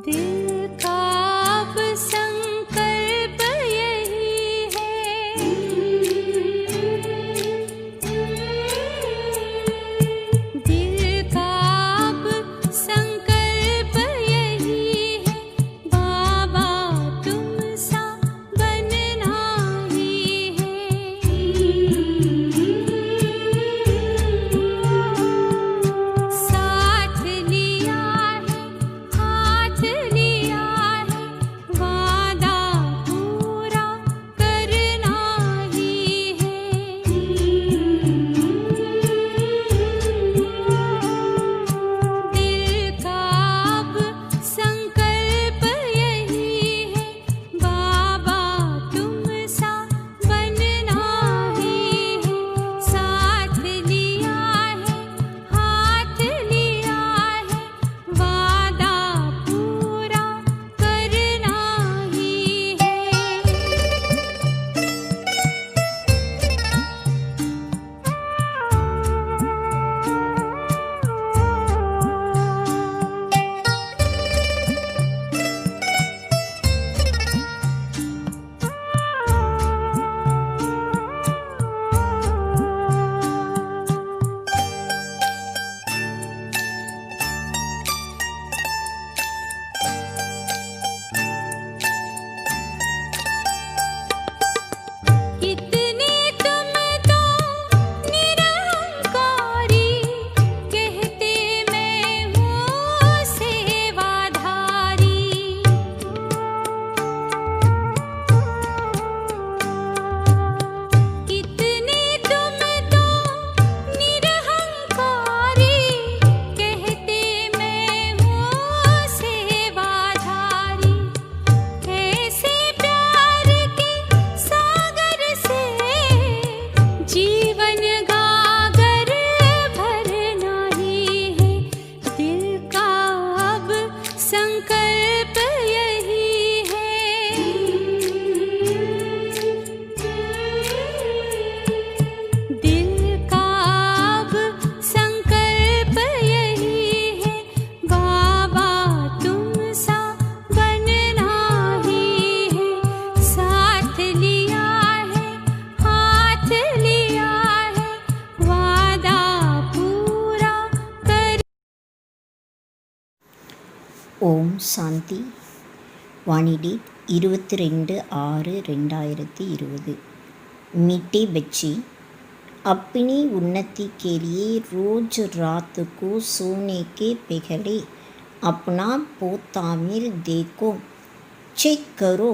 दिल का अब संकल्प यही है, दिल का अब संकल्प यही है, बाबा तुम सा बनना ही है। साथ लिया है, हाथ लिया है, वादा पूरा करना ही है। दिल का अब संकल्प यही है, बाबा तुम सा बनना ही है। साथ लिया है, हाथ लिया है, वादा पूरा करना ही है। कितने तुम तो निरहंकारी, कहते मैं हूँ सेवाधारी। कितने तुम तो निरहंकारी, कहते मैं हूँ सेवाधारी। कैसे प्यार के सागर से जीवन गागर भरना ही है। दिल का अब संकल्प यही है, दिल का अब संकल्प यही है, बाबा तुम सा बनना ही है। साथ लिया है, हाथ लिया है, वादा पूरा कर। ஓம் சாந்தி. வானிலை 22/6/2020. मीठे बच्चे, अपनी उन्नति के लिए रोज रात को सोने के पहले अपना पोतामिर देखो, चेक करो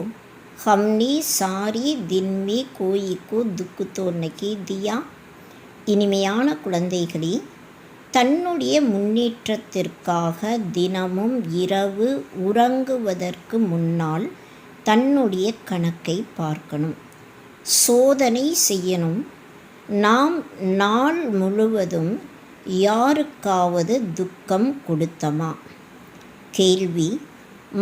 हमने सारी दिन में कोई को दुख तो नहीं दिया। இனிமையான குழந்தைகளே, தன்னுடைய முன்னேற்றத்திற்காக தினமும் இரவு உறங்குவதற்கு முன்னால் தன்னுடைய கணக்கை பார்க்கணும், சோதனை செய்யணும். நாம் நாள் முழுவதும் யாருக்காவது துக்கம் கொடுத்தமா? கேள்வி: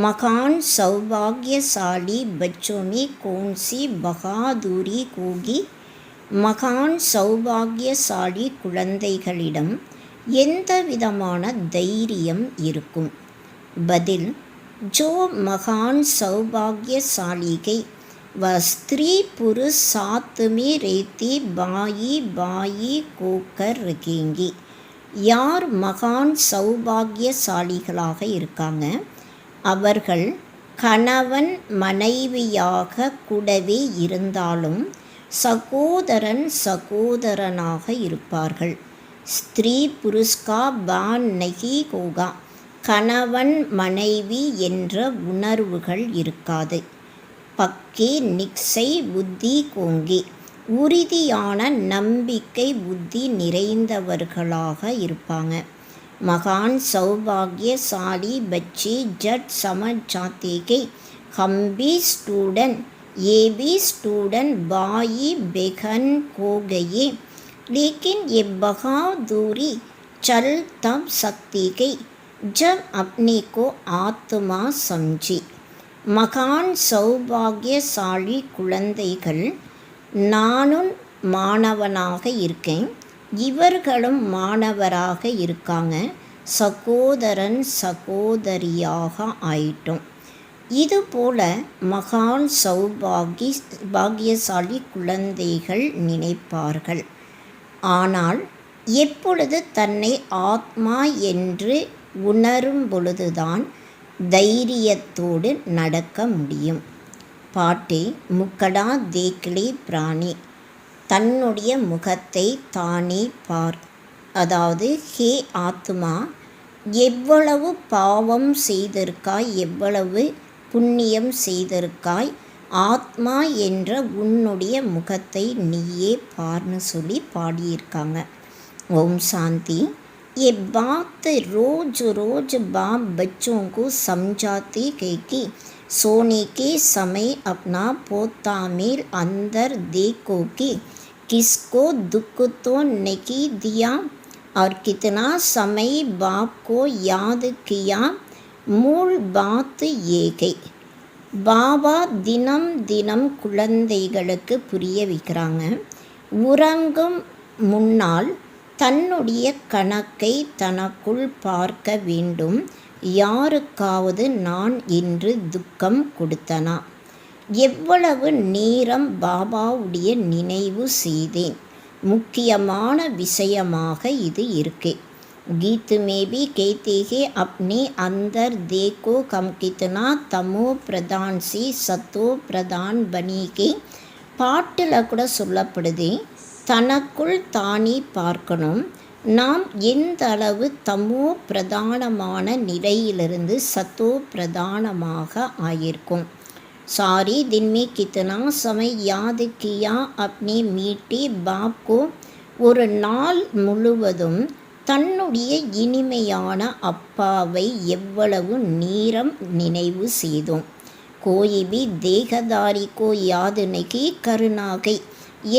महान सौभाग्यशाली बच्चों में कौन सी बहादुरी होगी? மகான் சௌபாகியசாலி குழந்தைகளிடம் எந்த விதமான தைரியம் இருக்கும்? பதில்: जो महान सौभाग्यशाली गई वह स्त्री पुरुष साथ में रहती बाई बाई होकर रखेंगी. யார் மகான் சௌபாகியசாலிகளாக இருக்காங்க, அவர்கள் கணவன் மனைவியாக கூடவே இருந்தாலும் சகோதரன் சகோதரனாக இருப்பார்கள். ஸ்திரீ புருஷ்கா பான் நகி ஹோகா, கணவன் மனைவி என்ற உணர்வுகள் இருக்காது. பக்கே நிக்ஸை புத்தி கோங்கி, உறுதியான நம்பிக்கை புத்தி நிறைந்தவர்களாக இருப்பாங்க. महान सौभाग्यशाली बच्चे जट समझ जाते कि हम भी स्टूडेंट, ये भी स्टूडेंट भाई बहन हो गए, लेकिन ये बहादुरी चल तब सकती गई जब अपने को आत्मा समझी. மகான் சௌபாகியசாலி குழந்தைகள், நானும் மாணவனாக இருக்கேன், இவர்களும் மாணவராக இருக்காங்க. சகோதரன் சகோதரியாக ஆயிட்டோம். இதுபோல மகான் பாக்கியசாலி குழந்தைகள் நினைப்பார்கள். ஆனால் எப்பொழுது தன்னை ஆத்மா என்று உணரும் பொழுதுதான் தைரியத்தோடு நடக்க முடியும். பாட்டு முக்கடா தேக்லே பிராணி, தன்னுடைய முகத்தை தானே பார். அதாவது, ஹே ஆத்மா, எவ்வளவு பாவம் செய்திருக்காய், எவ்வளவு புண்ணியம் செய்திருக்காய், ஆத்மா என்ற உன்னுடைய முகத்தை நீயே பார்னு சொல்லி பாடியிருக்காங்க. ஓம் சாந்தி. ये बात रोज रोज बाप बच्चों को समझाते हैं कि सोने के समय अपना पोता मेल अंदर देखो कि किसको दुख तो नहीं दिया और कितना समय बाप को याद किया. मूल बात ये है. பாபா தினம் தினம் குழந்தைகளுக்கு புரிய வைக்கிறாங்க. உறங்கும் முன்னால் தன்னுடைய கணக்கை தனக்குள் பார்க்க வேண்டும். யாருக்காவது நான் இன்று துக்கம் கொடுத்தனா? எவ்வளவு நேரம் பாபாவுடைய நினைவு செய்தேன்? முக்கியமான விஷயமாக இது இருக்கு. गीत में भी कहते हैं अपने अंदर देखो हम कितना तमो प्रधान से सतो प्रधान बनी के. பாட்டில் கூட சொல்லப்படுது, தனக்குள் தானே பார்க்கணும். நாம் எந்த அளவு தமோ பிரதானமான நிலையிலிருந்து சத்தோ பிரதானமாக ஆயிருக்கும். सारे दिन में कितना समय याद किया अपने मीठे बाप को. ஒரு நாள் முழுவதும் தன்னுடைய இனிமையான அப்பாவை எவ்வளவு நேரம் நினைவு செய்தோம். கோயி பி தேகதாரி கோ யாது நகி கருணாகை.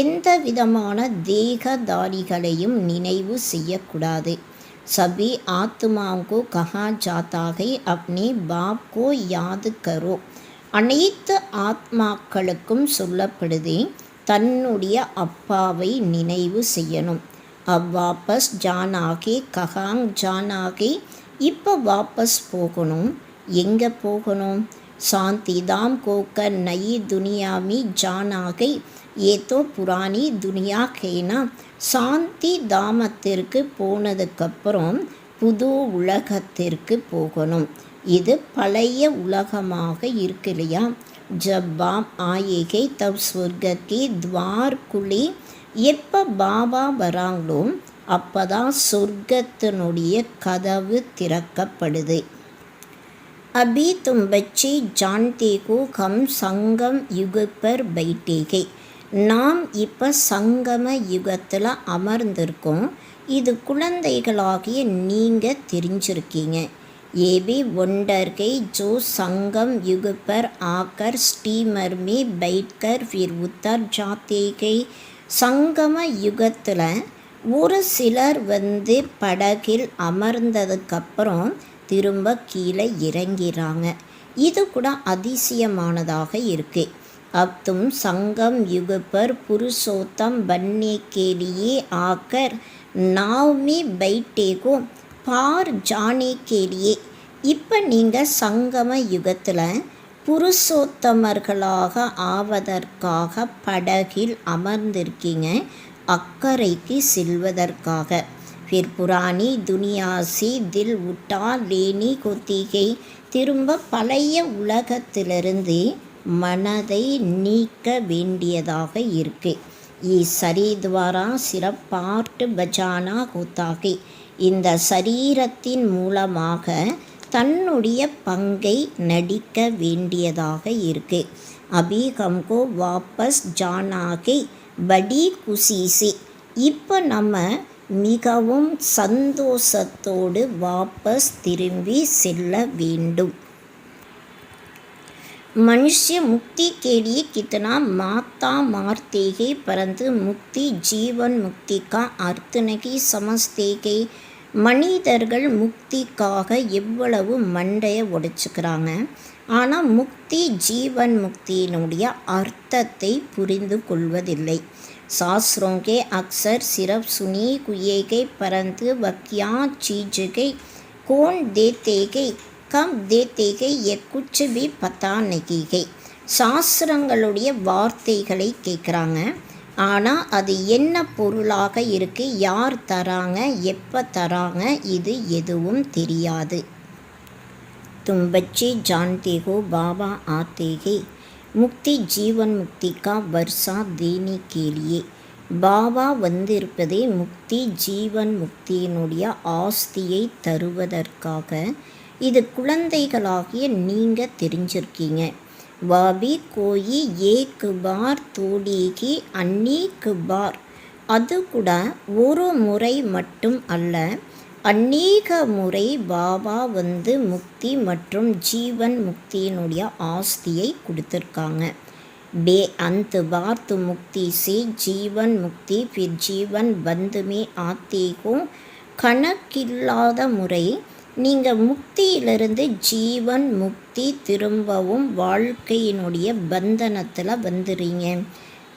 எந்த விதமான தேகதாரிகளையும் நினைவு செய்யக்கூடாது. சபி ஆத்மாவுக்கு கஹா ஜாத்தாகை அப்னே பாப் கோ யாது கரோ. அனைத்து ஆத்மாக்களுக்கும் சொல்லப்படுது, தன்னுடைய அப்பாவை நினைவு செய்யணும். अब वापस जानागे कहां जानागे. இப்போ வாபஸ் போகணும். எங்கே போகணும்? शांति धाम को कर नई दुनिया में जाना गई. ये तो पुरानी दुनिया है ना. சாந்தி தாமத்திற்கு போனதுக்கப்புறம் புது உலகத்திற்கு போகணும். இது பழைய உலகமாக இருக்கு இல்லையா? ஜப் பாப் ஆயேகை தப் ஸ்வர்கி துவார் குலி. எப்போ பாபா வராங்களோ அப்போ தான் சொர்க்கத்தினுடைய கதவு திறக்கப்படுது. अभी तुम बच्चे जानते हो हम संगम युग पर बैठे हैं. நாம் இப்போ சங்கம யுகத்தில் அமர்ந்திருக்கோம். இது குழந்தைகளாகிய நீங்கள் தெரிஞ்சிருக்கீங்க. ये भी वंडर है जो संगम युग पर आकर स्टीमर में बैठकर फिर उतर जाते हैं. சங்கம யுகத்தில் ஒரு சிலர் படகில் அமர்ந்ததுக்கப்புறம் திரும்ப கீழே இறங்கிறாங்க. இது கூட அதிசயமானதாக இருக்கு. अब तुम संगम युग पर पुरुषोत्तम बनने के लिए आकर नाव में बैठे हो पार जाने के लिए. இப்போ நீங்கள் சங்கம யுகத்தில் புருஷோத்தமர்களாக ஆவதற்காக படகில் அமர்ந்திருக்கீங்க, அக்கறைக்கு செல்வதற்காக. फिर पुरानी दुनिया से दिल उठा लेनी होती है. திரும்ப பழைய உலகத்திலிருந்து மனதை நீக்க வேண்டியதாக இருக்கு. சரீத்வாரா சிறப்பாட்டு பஜானா ஹோத்தாகி. இந்த சரீரத்தின் மூலமாக தன்னுடைய பங்கை நடிக்க வேண்டியதாக இருக்கு. அபி ஹம்கோ வாபஸ் ஜானாகி படி குஷிசி. இப்போ நம்ம மிகவும் சந்தோஷத்தோடு வாபஸ் திரும்பி செல்ல வேண்டும். मनुष्य मुक्ति के लिए कितना माता मारते हैं परंतु मुक्ति जीवन मुक्ति का अर्थ नहीं समझते हैं. மனிதர்கள் முக்திக்காக எவ்வளவு மண்டையை உடைச்சுக்கிறாங்க, ஆனால் முக்தி ஜீவன் முக்தியினுடைய அர்த்தத்தை புரிந்து கொள்வதில்லை. शास्त्रों के अक्सर सिर्फ सुनी कुएगे परंतु वह क्या चीज गई कौन देते गई कब देते गई ये कुछ भी पता नहीं गई. சாஸ்திரங்களுடைய வார்த்தைகளை கேட்குறாங்க. ஆனால் அது என்ன பொருளாக இருக்குது, யார் தராங்க, எப்போ தராங்க, இது எதுவும் தெரியாது. तुम बच्चे जानते हो बाबा आते हैं मुक्ति जीवन मुक्ति का वर्षा देने के लिए. பாபா வந்திருப்பதே முக்தி ஜீவன் முக்தியினுடைய ஆஸ்தியை தருவதற்காக. இது குழந்தைகளாகிய நீங்கள் தெரிஞ்சிருக்கீங்க. வாபி கோயி ஏக் பார் தோடிகி அன்னீக் பார். அது கூட ஒரு முறை மட்டும் அல்ல, அநேக முறை பாபா வந்து முக்தி மற்றும் ஜீவன் முக்தியினுடைய ஆஸ்தியை கொடுத்துருக்காங்க. பே அந்த बार तो मुक्ति से जीवन मुक्ति फिर जीवन बंद में आते हो. கணக்கில்லாத முறை நீங்கள் முக்தியிலிருந்து ஜீவன் முக்தி திரும்பவும் வாழ்க்கையினுடைய பந்தனத்தில் வந்துடுறீங்க.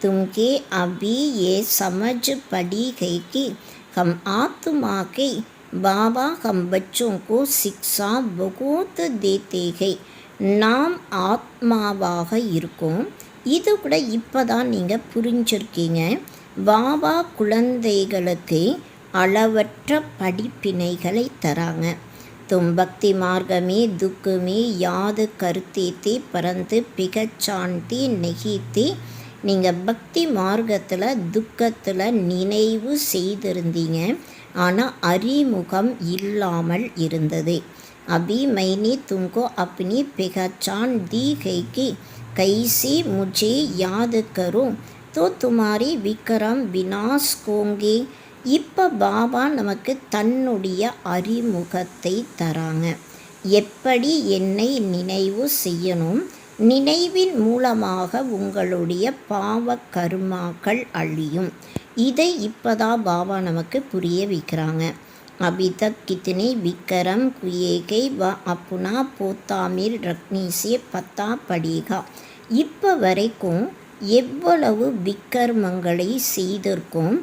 तुमके अभी ये समझ पड़ी है कि हम आत्मा के बाबा हम बच्चों को शिक्षा बहुत देते हैं. நாம் ஆத்மாவாக இருக்கோம். இது கூட இப்போ தான் நீங்கள் புரிஞ்சிருக்கீங்க. பாபா குழந்தைகளுக்கு அளவற்ற படிப்பினைகளை தராங்க. तुम भक्ति मार्ग में दुख में याद करते थे परंतु पिगचानती नहीं थे. நீங்கள் பக்தி மார்க்கத்தில் துக்கத்தில் நினைவு செய்திருந்தீங்க, ஆனால் அறிமுகம் இல்லாமல் இருந்தது. अभी मैंने तुमको अपनी पहचान दी है कि कैसे मुझे याद करो तो तुम्हारी विक्रम विनाश होंगे. இப்போ பாபா நமக்கு தன்னுடைய அறிமுகத்தை தராங்க. எப்படி என்னை நினைவு செய்யணும், நினைவின் மூலமாக உங்களுடைய பாவ கர்மாக்கள் அழியும். இதை இப்போதான் பாபா நமக்கு புரிய வைக்கிறாங்க. अभी तक कितने विक्रम किए गए व अपना पोता में रखने से पता पड़ेगा. இப்போ வரைக்கும் எவ்வளவு விக்கர்மங்களை செய்திருக்கோம்,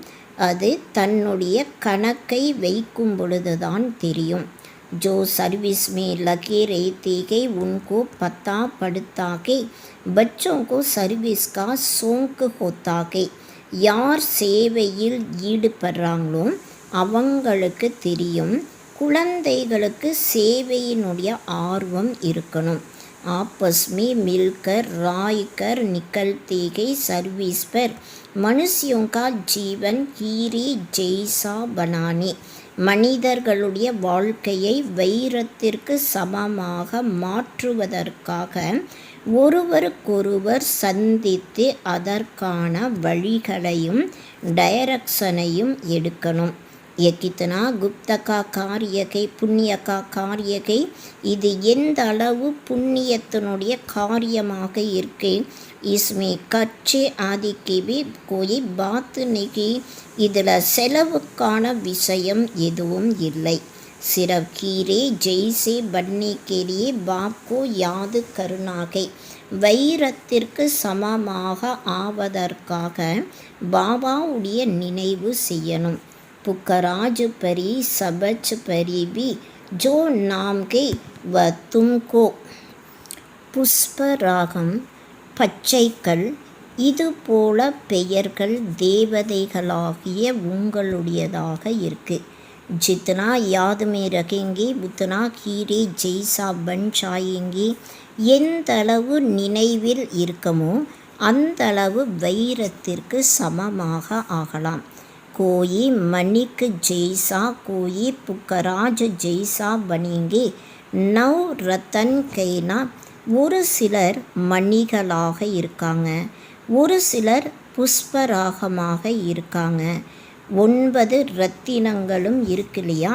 அது தன்னுடைய கணக்கை வைக்கும் பொழுதுதான் தெரியும். जो सर्विस में लगे रहते हैं उनको पता पड़ता है. बच्चों को सर्विस का शौक होता है. யார் சேவையில் ஈடுபடுறாங்களோ அவங்களுக்கு தெரியும் குழந்தைகளுக்கு சேவையினுடைய ஆர்வம் இருக்கணும். आपस में मिलकर राय कर निकलते गए सर्विस पर मनुष्यों का जीवन हीरे जैसा बनाने. மனிதர்களுடைய வாழ்க்கையை வைரத்திற்கு சமமாக மாற்றுவதற்காக ஒருவருக்கொருவர் சந்தித்து அதற்கான வழிகளையும் டைரக்ஷனையும் எடுக்கணும். ये कितना गुप्त का कार्य है, पुण्य का कार्य है. இது எந்த அளவு புண்ணியத்தினுடைய காரியமாக இருக்கு. इसमें खर्चे आदि की भी कोई बात नहीं. இதில் செலவுக்கான விஷயம் எதுவும் இல்லை. सिर्फ हीरे जैसे बनने के लिए बाप को याद करना है. வைரத்திற்கு சமமாக ஆவதற்காக பாபாவுடைய நினைவு செய்யணும். पुकराज परी सबच परी भी जो नाम के व तुमको. புஷ்பராகம் பச்சைக்கல் இது போல பெயர்கள் தேவதைகளாகிய உங்களுடையதாக இருக்கு. जितना याद में रखेंगे उतना हीरे जैसा बन जाएंगे. எந்த அளவு நினைவில் இருக்கமோ அந்த அளவு வைரத்திற்கு சமமாக ஆகலாம். कोई मणिक जैसा कोई पुकराज जैसा बनेंगे. नव रतन कहना. ஒரு சிலர் மணிகளாக இருக்காங்க, ஒரு சிலர் புஷ்பராகமாக இருக்காங்க. 9 ரத்தினங்களும் இருக்கு இல்லையா.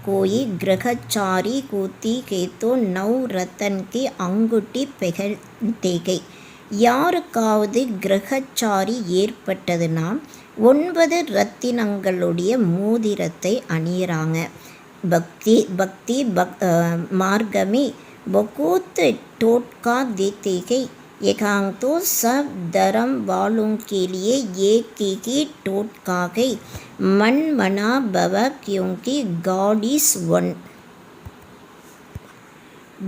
कोई ग्रहचारी होती है तो 9 रतन की अंगूठी पहनते हैं. யாருக்காவது கிரகச்சாரி ஏற்பட்டதுன்னா 9 ரத்தினங்களுடைய மோதிரத்தை அணியிறாங்க. பக்தி மார்க்கமே बहुत टोटका देते हैं. यहाँ तो सब धर्म वालों के लिए एक ही टोटका है, मन मना भव क्योंकि God is one.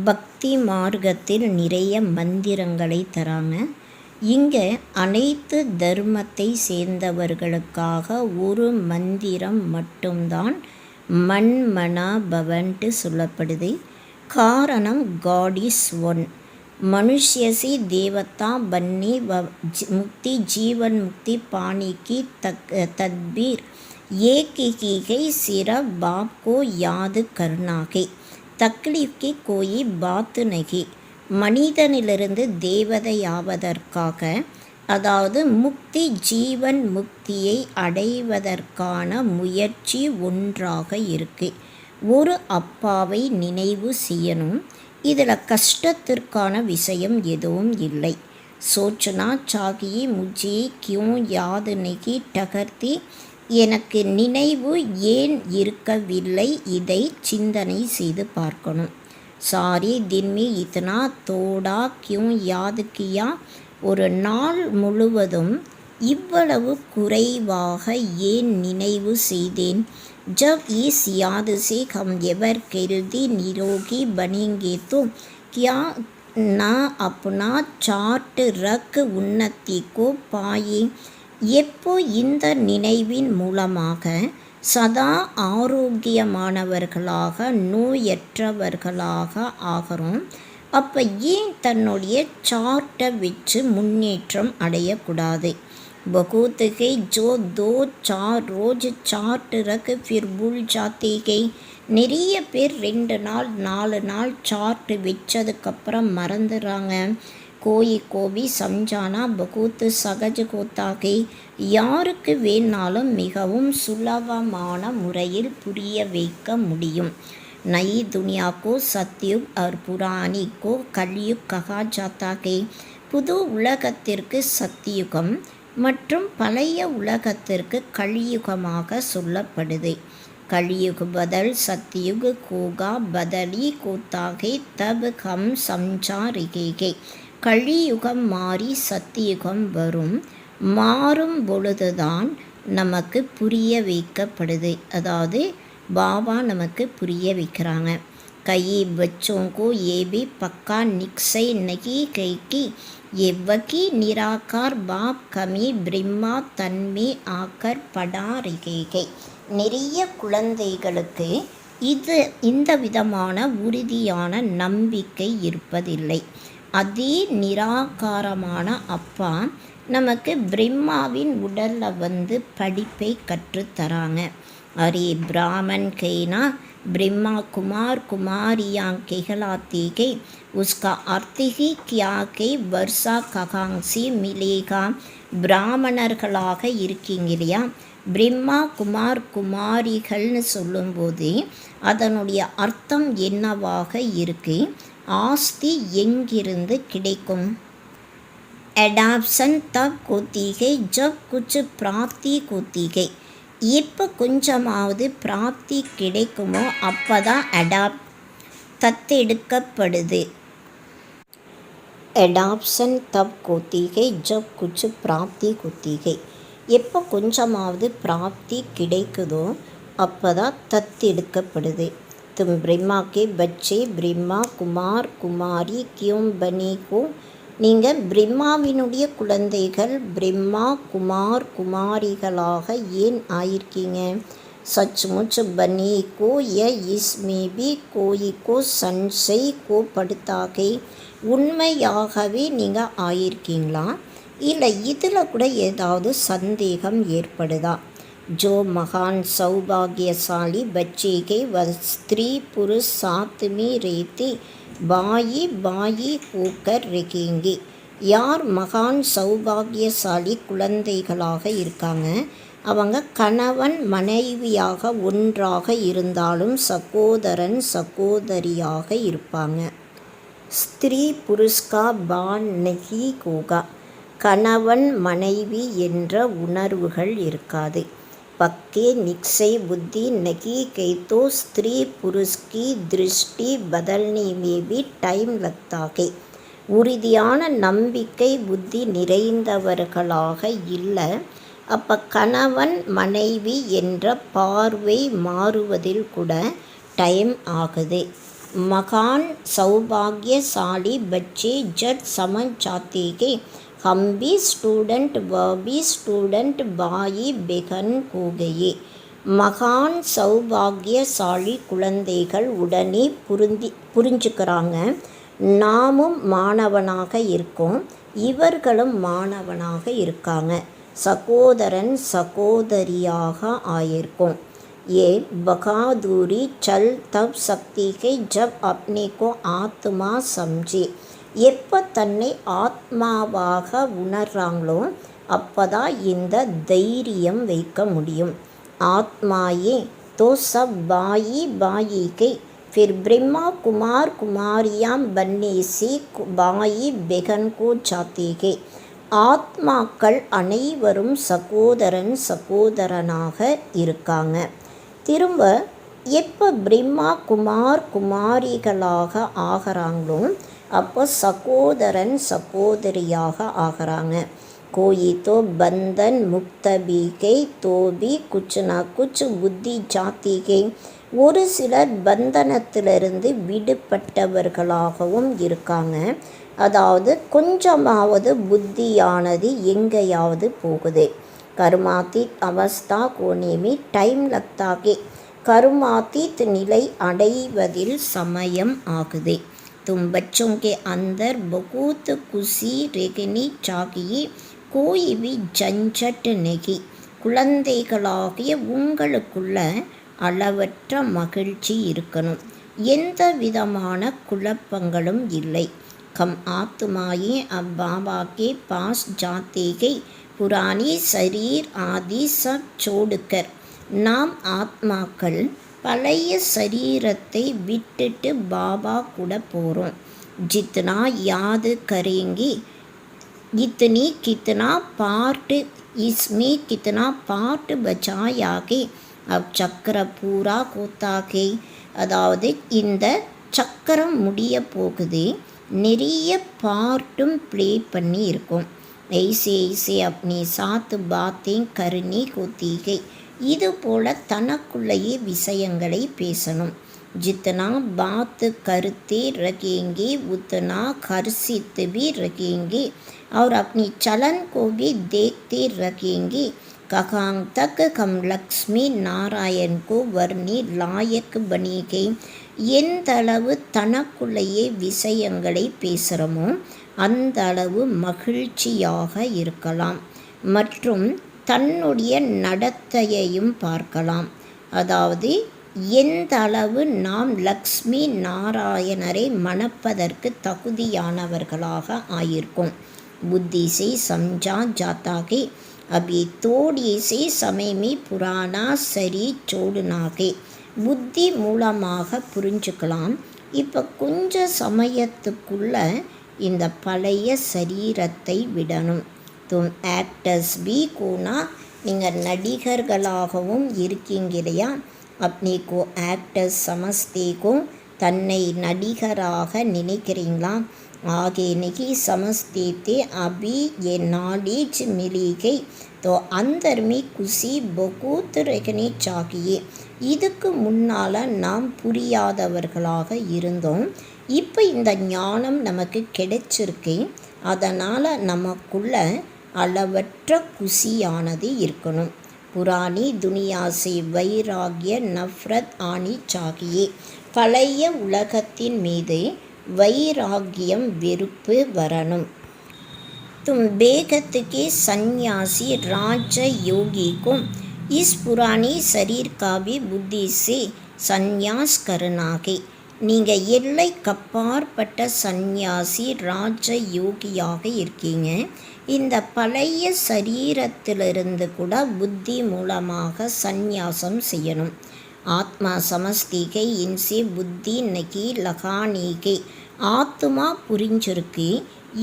பக்தி மார்க்கத்தில் நிறைய மந்திரங்களை தராங்க. இங்கே அனைத்து தர்மத்தை சேர்ந்தவர்களுக்காக ஒரு மந்திரம் மட்டும்தான் மன்மனா பவன்ட்டு சொல்லப்படுது. காரணம் God is one. मनुष्य से देवता बनने व मुक्ति जीवन मुक्ति पाने की तदबीर एक ही है, सिर्फ बाप को याद करना है. तकलीफ की कोई बात नहीं. மனிதனிலிருந்து தேவதையாவதற்காக, அதாவது முக்தி ஜீவன் முக்தியை அடைவதற்கான முயற்சி ஒன்றாக இருக்கு. ஒரு அப்பாவை நினைவு செய்யணும். இதில் கஷ்டத்திற்கான விஷயம் எதுவும் இல்லை. சோச்சனா சாகியே முஜே கியூ யாத் நஹி டகர்த்தி, எனக்கு நினைவு ஏன் இருக்கவில்லை, இதை சிந்தனை செய்து பார்க்கணும். சாரி தின்மி இத்தனா தோடா கியூ யாத் கியா, ஒரு நாள் முழுவதும் இவ்வளவு குறைவாக ஏன் நினைவு செய்தேன். जब इस याद से हम एवर हेल्दी निरोगी बनेंगे तो क्या ना अपना चार्ट रख उन्नति को पाए. எப்போ இந்த நினைவின் மூலமாக சதா ஆரோக்கியமானவர்களாக நோயற்றவர்களாக ஆகிறோம், அப்போ ஏன் தன்னுடைய சார்ட்டை வச்சு முன்னேற்றம் அடையக்கூடாது. बहुत है जो 2-4 रोज चार्ट रख फिर भूल जाते हैं. நிறைய பேர் 2 நாள் 4 நாள் சார்ட் வச்சதுக்கப்புறம் மறந்துடுறாங்க. கோயி கோபி சம்ஜானா பகுத் சகஜ கோத்தாகை, யாருக்கு வேணாலும் மிகவும் சுலபமான முறையில் புரிய வைக்க முடியும். நயி துனியா கோ சத்யுக் और पुरानी को कलयुग कहा जाता है. புது உலகத்திற்கு சத்தியுகம் மற்றும் பழைய உலகத்திற்கு கலியுகமாக சொல்லப்படுது. கலியுக பதல் சத்தியுக கோகா பதலி கோத்தாகை தப் ஹம் சம்ஜா ரிகேகே. கலியுகம் மாறி சத்தியுகம் வரும். மாறும் பொழுதுதான் நமக்கு புரிய வைக்கப்படுது. அதாவது பாபா நமக்கு புரிய வைக்கிறாங்க. कई बच्चों को ये भी पक्का निश्चय नहीं है कि ये वकी निराकार बाप कमी ब्रह्मा तन्मे आकर पड़ा रहे. நிறைய குழந்தைகளுக்கு இந்த விதமான உறுதியான நம்பிக்கை இருப்பதில்லை. அதே நிராகாரமான அப்பா நமக்கு பிரம்மாவின் உடலில் வந்து படிப்பை கற்றுத்தராங்க. அரே பிராமன் கைனா ब्रह्मा कुमार कुमारियाँ कहलाती है, उसका अर्थ ही क्या है, वर्षा कहाँ से मिलेगा. பிராமணர்களாக இருக்கீங்க இல்லையா, பிரம்மா குமார் குமாரிகள்னு சொல்லும்போது அதனுடைய அர்த்தம் என்னவாக இருக்கு, ஆஸ்தி எங்கிருந்து கிடைக்கும். एडाप्शन तब होती है जब कुछ प्राप्ति होती है. எப்போ கொஞ்சமாவது பிராப்தி கிடைக்குமோ அப்போ தான் தத்தெடுக்கப்படுது. எடாப்ஷன் தப் होती है जब कुछ प्राप्ति होती है. எப்போ கொஞ்சமாவது பிராப்தி கிடைக்குதோ அப்போ தான் தத்தெடுக்கப்படுது. तुम ब्रह्मा के बच्चे ब्रह्मा कुमार कुमारी क्यों बने हो. நீங்கள் பிரம்மாவினுடைய குழந்தைகள் பிரம்மா குமார் குமாரிகளாக ஏன் ஆயிருக்கீங்க. सचमुच बने को या इसमें भी कोई को संशय को पड़ता है. உண்மையாகவே நீங்கள் ஆயிருக்கீங்களா, இல்லை இதில் கூட ஏதாவது சந்தேகம் ஏற்படுதா. जो महान सौभाग्यशाली बच्चे के व स्त्री पुरुष साथ में रहते बाई बाई होकर रहेंगे. யார் மகான் சௌபாகியசாலி குழந்தைகளாக இருக்காங்க, அவங்க கணவன் மனைவியாக ஒன்றாக இருந்தாலும் சகோதரன் சகோதரியாக இருப்பாங்க. ஸ்திரீ புருஷ்கா பான் நஹி ஹோகா. கணவன் மனைவி என்ற உணர்வுகள் இருக்காது. पक्के निश्चय बुद्धि नहीं है तो स्त्री पुरुष की दृष्टि बदलने में भी टाइम लगता है. உறுதியான நம்பிக்கை புத்தி நிறைந்தவர்களாக இல்லை. அப்போ கணவன் மனைவி என்ற பார்வை மாறுவதில் கூட டைம் ஆகுது. மகான் சௌபாகியசாலி பच्चे जट समझ जाते कि हम भी स्टूडेंट वह भी स्टूडेंट भाई बहन हो गए. மகான் சௌபாகியசாலி குழந்தைகள் உடனே புரிஞ்சுக்கிறாங்க, நாமும் மாணவனாக இருக்கோம், இவர்களும் மாணவனாக இருக்காங்க, சகோதரன் சகோதரியாக ஆயிருக்கோம். ये बहादुरी चल तब सकती है जब अपने को आत्मा समझे. எப்போ தன்னை ஆத்மாவாக உணர்றாங்களோ அப்போதான் இந்த தைரியம் வைக்க முடியும். ஆத்மாயே तो सब भाई भाई के फिर ब्रह्मा कुमार कुमारियाँ बनने से भाई बहन को जाते हैं. ஆத்மாக்கள் அனைவரும் சகோதரன் சகோதரனாக இருக்காங்க. திரும்ப எப்போ பிரம்மா குமார் குமாரிகளாக ஆகிறாங்களோ அப்போ சகோதரன் சகோதரியாக ஆகிறாங்க. कोई तो बंधन मुक्त भी गई तो भी कुछ ना कुछ புத்தி जाती है. ஒரு சிலர் பந்தனத்திலிருந்து விடுபட்டவர்களாகவும் இருக்காங்க. அதாவது கொஞ்சமாவது புத்தியானது எங்கேயாவது போகுது. கர்மாதீத் அவஸ்தா கோனே में टाइम लगता है. கர்மாதீத் நிலை அடைவதில் சமயம் ஆகுது. तुम बच्चों के अंदर बहुत खुशी रखनी चाहिए, कोई भी झंझट नहीं. குழந்தைகளாகிய உங்களுக்குள்ள அளவற்ற மகிழ்ச்சி இருக்கணும், எந்த விதமான குழப்பங்களும் இல்லை. हम आत्माएं अब बाबा के पास जाते हैं, पुरानी शरीर आदि सब छोड़कर. நாம் ஆத்மாக்கள் பழைய சரீரத்தை விட்டுட்டு பாபா கூட போகிறோம். ஜித்னா யாद करेंगे इतनी कितना पार्ट इसमें कितना पार्ट बचाया के अब चक्र पूरा होता है. அதாவது இந்த சக்கரம் முடிய போகுது, நிறைய பார்ட்டும் ப்ளே பண்ணி இருக்கும். ऐसे ऐसे अपने साथ बातें करनी होती है. இது போல் தனக்குள்ளேயே விஷயங்களை பேசணும். जितना बात करते रखेंगे उतना हर्षित भी रखेंगे और अपनी चलन को भी देखते रखेंगे. कहाँ तक हम लक्ष्मी नारायण को वर्णी लायक बनेंगे. எந்த அளவு தனக்குள்ளேயே விஷயங்களை பேசுகிறோமோ அந்த அளவு மகிழ்ச்சியாக இருக்கலாம் மற்றும் தன்னுடைய நடத்தையையும் பார்க்கலாம். அதாவது எந்த அளவு நாம் லக்ஷ்மி நாராயணரை மணப்பதற்கு தகுதியானவர்களாக ஆயிருக்கும். புத்தி से समझा जाता है अभी थोड़ी से समय में पुराना शरीर छोड़ना है. புத்தி மூலமாக புரிஞ்சுக்கலாம், இப்போ கொஞ்ச சமயத்துக்குள்ள இந்த பழைய சரீரத்தை விடணும். तुम एक्टर्स भी कोना, நீங்கள் நடிகர்களாகவும் இருக்கீங்க இல்லையா. अपने को एक्टर्स समझते को, தன்னை நடிகராக நினைக்கிறீங்களா. आगे नहीं समझते थे अभी ये नॉलेज मिली गई तो अंदर में खुशी बहुत रखनी चाहिए. இதுக்கு முன்னால் நாம் புரியாதவர்களாக இருந்தோம், இப்போ இந்த ஞானம் நமக்கு கிடைச்சிருக்கு, அதனால் நமக்குள்ள அளவற்ற குஷியானது இருக்கணும். புராணி துனியா से வைராகிய நஃப்ரத் ஆனி சாகியே. பழைய உலகத்தின் மீது வைராகியம் வெறுப்பு வரணும். तुम बेगत के सन्यासी राज योगी को इस पुरानी शरीर का भी बुद्धि से संन्यास करना है. நீங்கள் எல்லை கப்பாற்பட்ட சந்நியாசி ராஜ யோகியாக இருக்கீங்க. இந்த பழைய சரீரத்திலிருந்து கூட புத்தி மூலமாக சந்நியாசம் செய்யணும். ஆத்மா சமஸ்திகை இன்சே புத்தி நகி லகானிகை. ஆத்மா புரிஞ்சிருக்கு,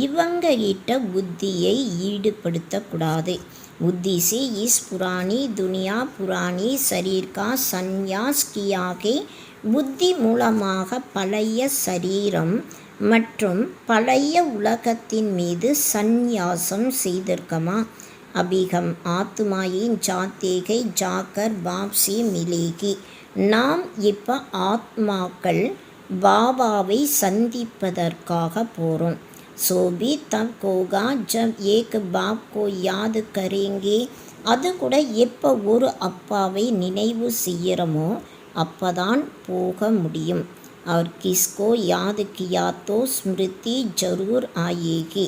இவங்க கிட்ட புத்தியை ஈடுபடுத்தக்கூடாது. बुद्धि से इस पुरानी दुनिया पुरानी शरीर का संन्यास किया के புத்தி மூலமாக பழைய சரீரம் மற்றும் பழைய உலகத்தின் மீது சந்நியாசம் செய்திருக்கமா? அபிகம் ஆத்மாயின் ஜாத்தேகை ஜாக்கர் வாப்சி மிலேகி. நாம் இப்போ ஆத்மாக்கள் பாபாவை சந்திப்பதற்காக போகிறோம். சோபி தப் கோகா ஜப் ஏக் பாப் கோ யாத் கரேங்கே. அது கூட எப்போ ஒரு அப்பாவை நினைவு செய்கிறோமோ அப்போதான் போக முடியும். और किसको याद किया तो ஸ்மிருதி ஜரூர் ஆயேகி.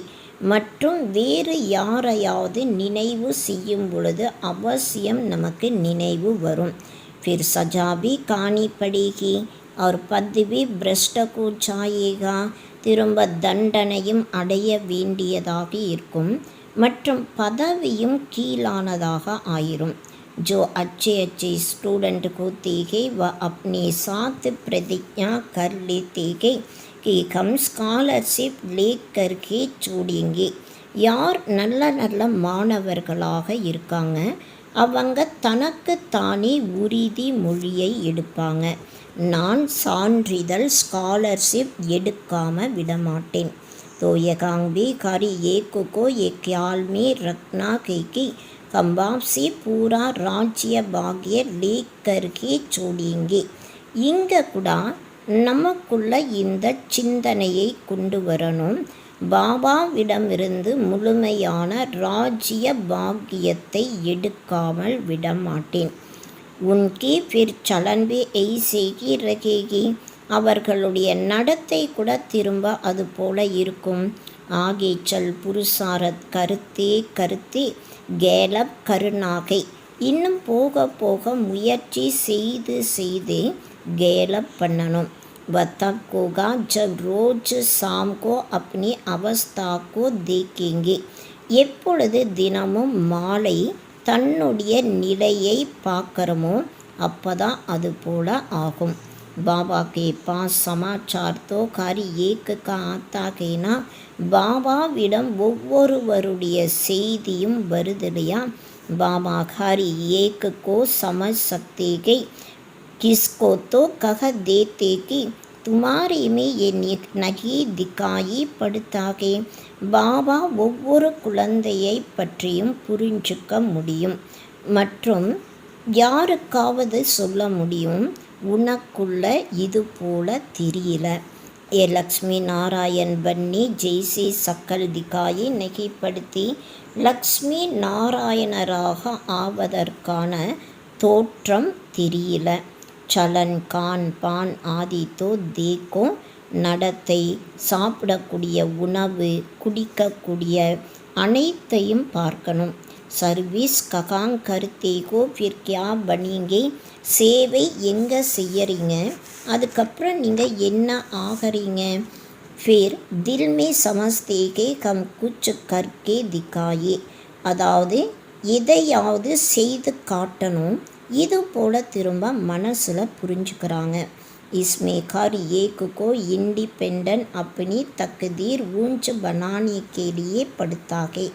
மற்றும் வேறு யாரையாவது நினைவு செய்யும் பொழுது அவசியம் நமக்கு நினைவு வரும். फिर सजा भी खानी पड़ेगी और पद भी भ्रष्ट को जाएगा. திரும்ப தண்டனையும் அடைய வேண்டியதாக இருக்கும் மற்றும் பதவியும் கீழானதாக ஆயிரும். जो अच्छे अच्छे स्टूडेंट होते हैं वह अपने साथ प्रतिज्ञा कर लेते हैं कि हम स्कॉलरशिप लेकर के छोड़ेंगे. யார் நல்ல நல்ல மாணவர்களாக இருக்காங்க அவங்க தனக்கு தானே உறுதி மொழியை எடுப்பாங்க. நான் சான்றிதழ் ஸ்காலர்ஷிப் எடுக்காமல் விடமாட்டேன். तो यहां भी हर एक को ये ख्याल में रखना है कि हम वापसी पूरा राज्य भाग्य लेकर के छोड़ेंगे. இங்கே கூட நமக்குள்ள இந்த சிந்தனையை கொண்டு வரணும். பாபாவிடமிருந்து முழுமையான ராஜ்ய பாக்கியத்தை எடுக்காமல் விடமாட்டேன். உன்கி ஃபிர் சலன் பி ஐசே கி ரகேகி. அவர்களுடைய நடத்தை கூட திரும்ப அது போல இருக்கும். ஆகே சல் புருஷாரத் கருத்தே கருத்தே கேலப் கருணாகை. இன்னும் போக போக முயற்சி செய்து செய்து கேலப் பண்ணணும். वतब होगा जब रोज शाम को अपनी अवस्था को देखेंगे. எப்பொழுது தினமும் மாலை தன்னுடைய நிலையை பார்க்குறோமோ அப்போதான் அது போல ஆகும். பாபா கே பாஸ் சமாச்சார் தோ ஹர் ஏக் கா ஆத்தா கேனா. பாபாவிடம் ஒவ்வொருவருடைய செய்தியும் வருது இல்லையா? பாபா ஹர் ஏக் கோ சமஜ் சக்தே கை किसको तो कह देते कि तुम्हारे में ये नहीं दिखाई पड़ता है. பாபா ஒவ்வொரு குழந்தையை பற்றியும் புரிஞ்சுக்க முடியும் மற்றும் யாருக்காவது சொல்ல முடியும் உனக்குள்ள இது போல தெரியல. ये लक्ष्मी नारायण बनने जैसे सकल दिखाई नहीं पड़ती. லக்ஷ்மி நாராயணராக ஆவதற்கான தோற்றம் தெரியல. சலன் கான் பான் ஆதி தோ தேக்கோ. நடத்தை, சாப்பிடக்கூடிய உணவு, குடிக்கக்கூடிய அனைத்தையும் பார்க்கணும். சர்வீஸ் ககாங் கருத்தேகோ ஃபிர் கியா பனீங்கே. சேவை எங்கே செய்யறீங்க அதுக்கப்புறம் நீங்கள் என்ன ஆகிறீங்க? ஃபிர் தில் மே சமஸ்தேகே கம் குச் கர்கே திக்காயே. அதாவது எதையாவது செய்து காட்டணும். இது போல் திரும்ப மனசில் புரிஞ்சுக்கிறாங்க. इसमें हर एक को इंडिपेंडेंट अपनी तकदीर ऊंच बनाने के लिए पड़ता है.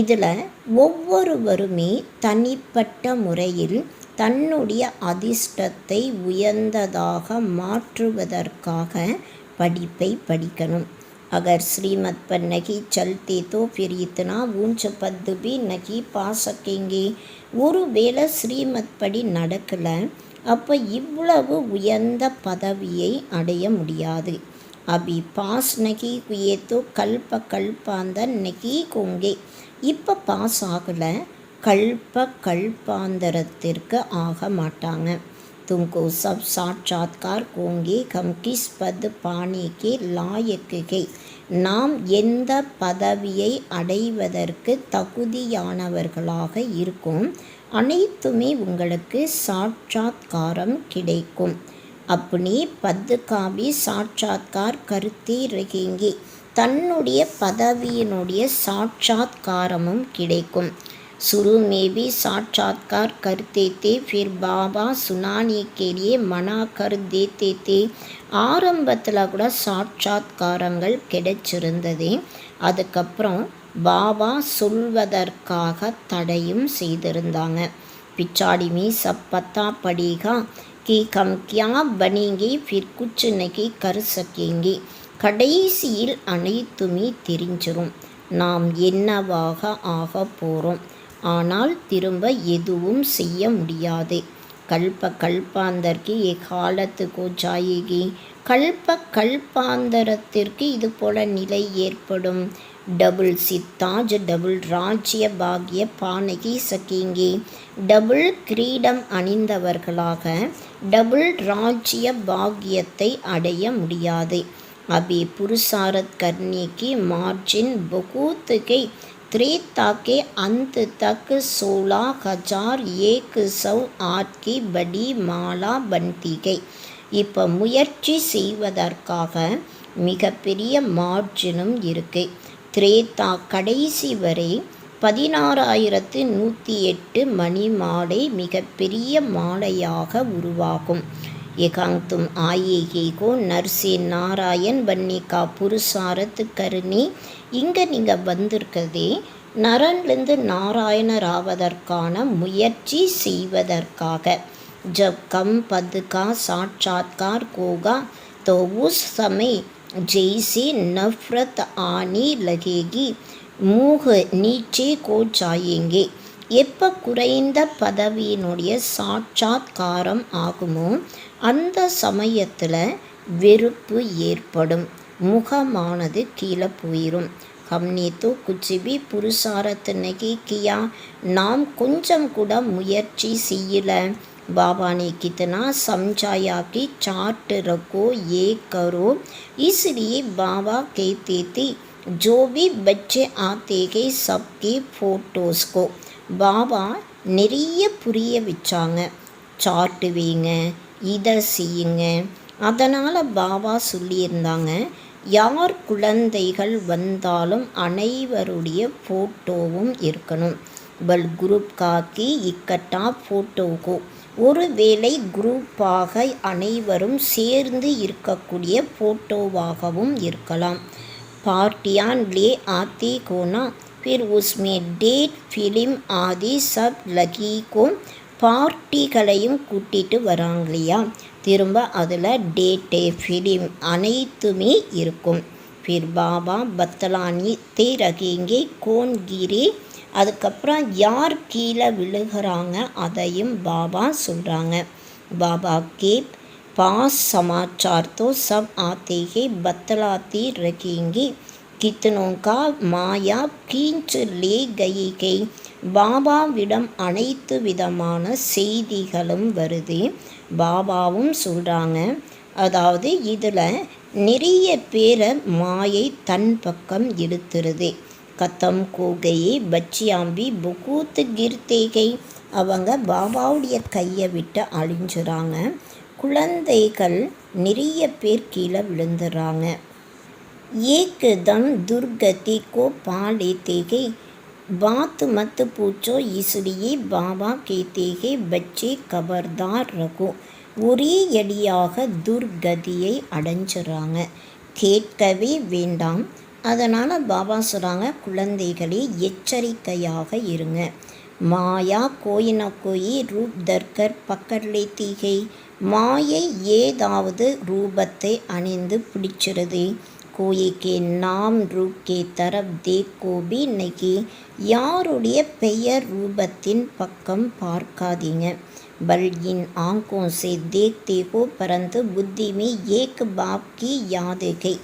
இதில் ஒவ்வொருவருமே தனிப்பட்ட முறையில் தன்னுடைய அதிர்ஷ்டத்தை உயர்ந்ததாக மாற்றுவதற்காக படிப்பை படிக்கணும். अगर श्रीमत पर नहीं चलते तो फिर इतना ऊंच पद भी नहीं पा सकेंगे. ஒருவேளை ஸ்ரீமத் படி நடக்கலை அப்போ இவ்வளவு உயர்ந்த பதவியை அடைய முடியாது. அபி பாஸ் நகி குயே தோ கல்ப கல்பாந்த நகி கோங்கே. இப்போ பாஸ் ஆகலை கல்ப கல்பாந்தரத்திற்கு ஆக மாட்டாங்க. तुमको सब साक्षात्कार होंगे हम किस पद पाने के लायक है. நாம் எந்த பதவியை அடைவதற்கு தகுதியானவர்களாக இருக்கும் அனைத்துமே உங்களுக்கு சாட்சாத்காரம் கிடைக்கும். அப்படி பத்துக்காபி சாட்சாத்கார் கருத்தே ரகேங்கே. தன்னுடைய பதவியினுடைய சாட்சாத்காரமும் கிடைக்கும். शुरू में भी साक्षात्कार करते थे फिर बाबा सुनाने के लिए मना कर देते थे. ஆரம்பத்தில் கூட சாட்சாத்காரங்கள் கிடைச்சிருந்தது. அதுக்கப்புறம் பாபா சொல்வதற்காக தடையும் செய்திருந்தாங்க. பிச்சாடி மீ சப் பத்தா படிகா कि हम क्या बनेंगे फिर कुछ नहीं कर सकेंगे. கடைசியில் அனைத்துமே தெரிஞ்சிரும். நாம் என்னவாக ஆகப் போகிறோம். ஆனால் திரும்ப எதுவும் செய்ய முடியாது. கல்பாந்தர்க்கு எக்காலத்துக்கோ ஜாயேகி. கல்பாந்தரத்திற்கு இது போல நிலை ஏற்படும். டபுள் சித்தாஜ் டபுள் ராஜ்ய பாக்ய பானகி சகிங்கி. டபுள் கிரீடம் அணிந்தவர்களாக டபுள் ராஜ்ய பாக்யத்தை அடைய முடியாது. अभी पुरुषार्थ करने की मार्जिन बहुत गई. त्रेता के अंत तक 16,108 की बड़ी माला बनती गई. இப்போ முயற்சி செய்வதற்காக மிகப்பெரிய மார்ஜினும் இருக்கு. திரேதா கடைசி வரை 16,108 மணி மாலை மிகப்பெரிய மாலையாக உருவாகும். एकांग तुम आएगी को नरसे நாராயண் பன்னிகா புருஷாரத் கருணி. இங்கே நீங்கள் வந்திருக்கதே நரன்லேருந்து நாராயணர் ஆவதற்கான முயற்சி செய்வதற்காக. ஜப் கம் பத் கா சாட்சாத்கார் கோகா तो उस समय जैसे नफरत आने लगेगी मुँह नीचे को जाएंगे. எப்போ குறைந்த பதவியினுடைய சாட்சாத்காரம் ஆகுமோ அந்த சமயத்தில் வெறுப்பு ஏற்படும். முகமானது கீழே போயிடும். हमने तो कुछ भी पुरुषार्थ नहीं किया. நாம் கொஞ்சம் கூட முயற்சி செய்யல. बाबा ने कितना समझाया कि चार्ट रखो ये करो. इसलिए बाबा कहते थे जो भी बच्चे आते हैं सबके फोटोज़ को. பாபா நிறைய புரிய வச்சாங்க. சார்ட்டு வைங்க, இதை செய்யுங்க. அதனால் பாபா சொல்லியிருந்தாங்க யார் குழந்தைகள் வந்தாலும் அனைவருடைய ஃபோட்டோவும் இருக்கணும். பல் குரூப் காக்கி இக்கட்டா ஃபோட்டோக்கோ. ஒருவேளை குரூப்பாக அனைவரும் சேர்ந்து இருக்கக்கூடிய ஃபோட்டோவாகவும் இருக்கலாம். பார்ட்டியான் லே ஆத்தி கோனா फिर उसमें डेट फिल्म आदि सब लगी को. பார்ட்டிகளையும் கூட்டிட்டு வராங்க இல்லையா, திரும்ப அதில் டேட்டு ஃபிலிம் அனைத்துமே இருக்கும். फिर பாபா பத்தலானி தே ரகேங்கே கோன் கிரே. அதுக்கப்புறம் யார் கீழே விழுகிறாங்க அதையும் பாபா சொல்கிறாங்க. பாபா கே பாஸ் சமாச்சார் தோ சப் ஆத்தே ஹே பத்தலாத்தி ரகேங்கே कितनों का மாயா கீஞ்ச் லே கயி கை. பாபாவிடம் அனைத்து விதமான செய்திகளும் வருது. பாபாவும் சொல்கிறாங்க, அதாவது இதில் நிறைய பேரை மாயை தன் பக்கம் இழுத்துருது. கத்தம் கோகையை பச்சியாம்பி புகூத்து கிர்த்தேகை. அவங்க பாபாவுடைய கையை விட்டு அழிஞ்சுறாங்க. குழந்தைகள் நிறைய பேர் கீழே விழுந்துடுறாங்க. एकदम दुर्गति को पा लेते हैं. बात मत पूछो इसलिए बाबा कहते हैं बच्चे खबरदार रखो. ஒரே அடியாக துர்கதியை அடைஞ்சிடறாங்க. கேட்கவே வேண்டாம். அதனால் பாபா சொல்கிறாங்க குழந்தைகளே எச்சரிக்கையாக இருங்க. மாயா கோய் ந கோய் ரூப் தர்கர் பக்கர் லேத்தி है. மாயை ஏதாவது ரூபத்தை அணிந்து பிடிச்சிருது. कोई के नाम रूप के तरफ देखो भी नहीं. யாருடைய பெயர் ரூபத்தின் பக்கம் பார்க்காதீங்க. बल इन आँखों से देखते हो परंतु बुद्धि में एक बाप की याद है.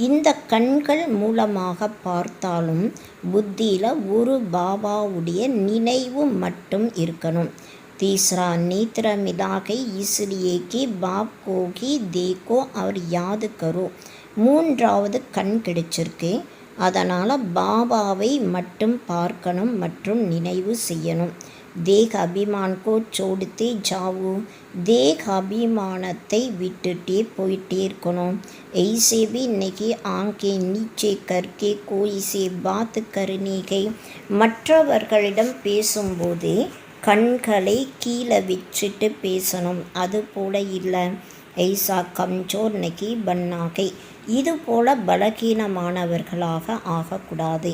இந்த கண்கள் மூலமாக பார்த்தாலும் புத்தியில் ஒரு பாபாவுடைய நினைவு மட்டும் இருக்கணும். तीसरा नेत्र मिला है इसलिए कि बाप को ही देखो और याद करो. மூன்றாவது கண் கிடைச்சிருக்கு. அதனால் பாபாவை மட்டும் பார்க்கணும் மற்றும் நினைவு செய்யணும். தேக அபிமான்கோ சோடுத்தே ஜாவு. தேக அபிமானத்தை விட்டுட்டே போயிட்டே இருக்கணும். ऐसे भी नहीं आंखें नीचे करके कोई से बात करनी है. மற்றவர்களிடம் பேசும்போது கண்களை கீழே வச்சுட்டு பேசணும். அது போல இல்லை. ஐசா கம்சோர் நகி பன்னாகை. இது போல பலகீனமானவர்களாக ஆகக்கூடாது.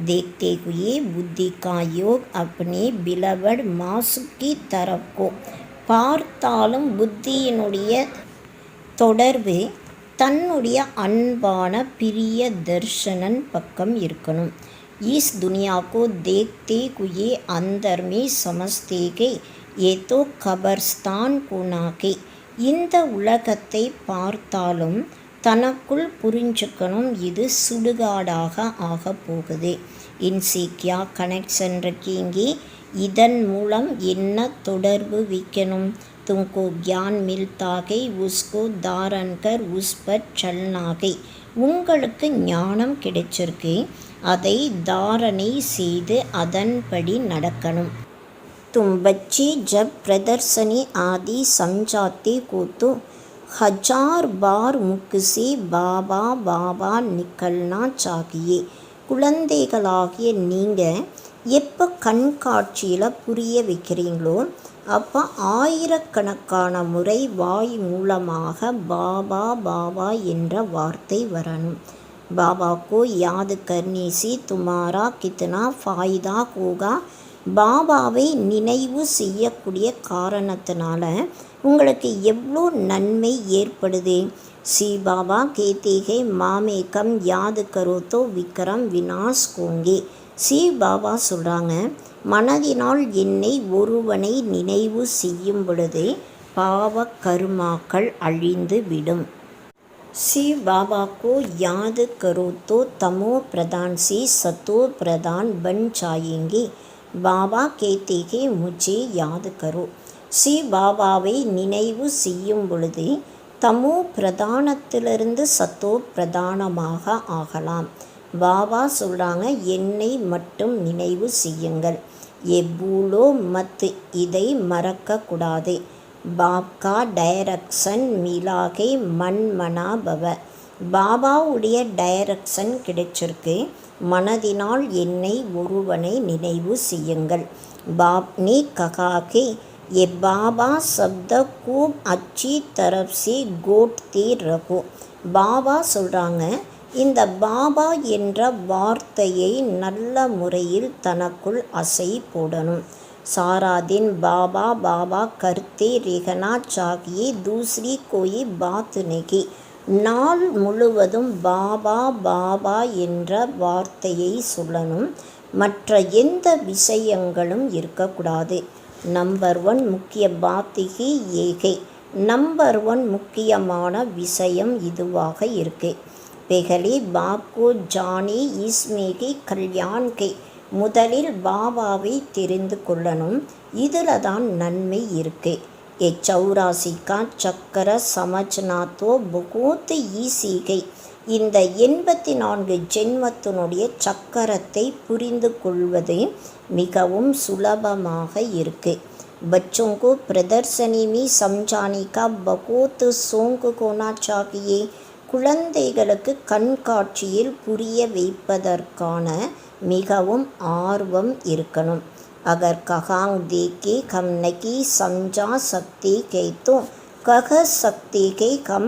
देखते हुए बुद्धि का योग अपने बिलवड मासु की तरफ को. பார்த்தாலும் புத்தியினுடைய தொடர்பு தன்னுடைய அன்பான பிரிய தர்ஷனன் பக்கம் இருக்கணும். इस दुनिया को देखते हुए अंदर में समझते कि ये तो कब्रिस्तान को नाके. இந்த உலகத்தை பார்த்தாலும் தனக்குள் புரிஞ்சுக்கணும், இது சுடுகாடாக ஆக போகுது. இன்சி கியா கனெக்ஷன் இருக்கீங்க, இதன் மூலம் என்ன தொடர்பு வைக்கணும். तुमको ज्ञान मिलता है उसको धारण कर उस पर चलना है. உங்களுக்கு ஞானம் கிடைச்சிருக்கு, அதை தாரணை செய்து அதன்படி நடக்கணும். तुम बच्चे जब प्रदर्शनी आदि समझाते हो तो 1000 बार मुख से बाबा बाबा निकलना चाहिए. குழந்தைகளாகிய நீங்கள் எப்போ கண்காட்சியில் புரிய வைக்கிறீங்களோ அப்போ 1000கணக்கான முறை வாய் மூலமாக பாபா பாபா என்ற வார்த்தை வரணும். பாபா को याद करने से तुम्हारा कितना फ़ायदा होगा. பாபாவை நினைவு செய்யக்கூடிய காரணத்தினால உங்களுக்கு எவ்வளோ நன்மை ஏற்படுது. சி பாபா கேத்தேகே மாமே கம் யாद करो तो विक्रम विनाश होंगे. சி பாபா சொல்கிறாங்க, மனதினால் என்னை ஒருவனை நினைவு செய்யும் பொழுது பாவ கருமாக்கள் அழிந்து விடும். सी बाबा को याद करो तो तमो प्रधान से सतो प्रधान बन जाएंगे. பாபா कहते हैं मुझे याद करो. सी பாபாவை நினைவு செய்யும் பொழுது தமோ பிரதானத்திலிருந்து சத்தோ பிரதானமாக ஆகலாம். பாபா சொல்கிறாங்க, என்னை மட்டும் நினைவு செய்யுங்கள். எவ்வளோ மத், இதை மறக்கக்கூடாது. பாப்கா டைரக்ஷன் மிலாகை மன்மனா பவ. பாபாவுடைய டைரக்ஷன் கிடைச்சிருக்கு, மனதினால் என்னை ஒருவனை நினைவு செய்யுங்கள். பாப் ने कहा कि ये बाबा शब्द खूब अच्छी तरफ से गोटते रहो. பாபா சொல்கிறாங்க, இந்த பாபா என்ற வார்த்தையை நல்ல முறையில் தனக்குள் அசை போடணும். सारा दिन बाबा बाबा करते रहना चाहिए, दूसरी कोई बात नहीं. நாள் முழுவதும் பாபா பாபா என்ற வார்த்தையை சொல்லணும், மற்ற எந்த விஷயங்களும் இருக்கக்கூடாது. நம்பர் 1 முக்கிய பாத்திகி ஏகை. நம்பர் 1 முக்கியமான விஷயம் இதுவாக இருக்கு. பெகலி பாப்கோ ஜானி இஸ்மேகி கல்யாண் கே. முதலில் பாபாவை தெரிந்து கொள்ளணும், இதில் தான் நன்மை இருக்கு. ये 84 का चक्कर समझना तो बहुत ईसी है. இந்த 84 ஜென்மத்தினுடைய சக்கரத்தை புரிந்து கொள்வது மிகவும் சுலபமாக இருக்கு. बच्चों को प्रदर्शनी में समझाने का बहुत शौक होना चाहिए. குழந்தைகளுக்கு கண்காட்சியில் புரிய வைப்பதற்கான மிகவும் ஆர்வம் இருக்கணும். अगर कहांग देके हम नहीं समझा सकते के तो कह सकते के हम